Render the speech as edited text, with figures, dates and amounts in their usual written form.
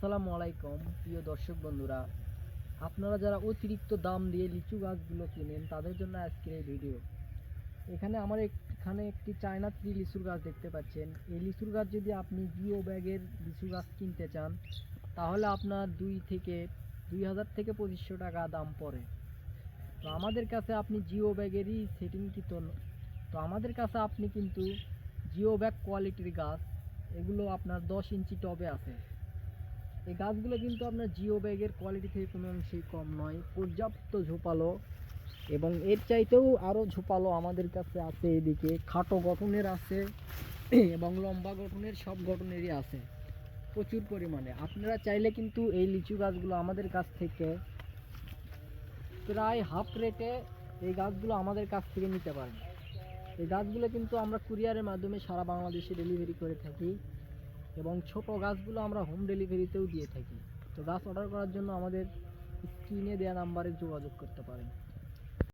আসসালামু আলাইকুম প্রিয় দর্শক বন্ধুরা, আপনারা যারা অতিরিক্ত দাম দিয়ে লিচু গাছগুলো কিনেন তাদের জন্য আজকের এই ভিডিও। এখানে এখানে একটি চায়না ট্রি লিচুর গাছ দেখতে পাচ্ছেন। এই লিচুর গাছ যদি আপনি জিও ব্যাগের লিচু গাছ কিনতে চান তাহলে আপনার 2000 থেকে 2500 টাকা দাম পড়ে। তো আমাদের কাছে আপনি জিও ব্যাগেরই সেটিং তো আমাদের কাছে আপনি কিন্তু জিও ব্যাগ কোয়ালিটির গাছ, এগুলো আপনার 10 ইঞ্চি টবে আছে। এই গাছগুলো কিন্তু আপনার জিও ব্যাগের কোয়ালিটি থেকে কোনো অংশেই কম নয়, পর্যাপ্ত ঝোপালো এবং এর চাইতেও আরও ঝোপালো আমাদের কাছে আছে। এদিকে খাটো গঠনের আছে এবং লম্বা গঠনের, সব গঠনেরই আছে প্রচুর পরিমাণে। আপনারা চাইলে কিন্তু এই লিচু গাছগুলো আমাদের কাছ থেকে প্রায় হাফ রেটে এই গাছগুলো আমাদের কাছ থেকে নিতে পারেন। এই গাছগুলো কিন্তু আমরা কুরিয়ারের মাধ্যমে সারা বাংলাদেশে ডেলিভারি করে থাকি এবং ছোট গাছগুলো আমরা হোম ডেলিভারিতেও দিয়ে থাকি। তো গাছ অর্ডার করার জন্য আমাদের স্ক্রিনে দেওয়া নাম্বারে যোগাযোগ করতে পারেন।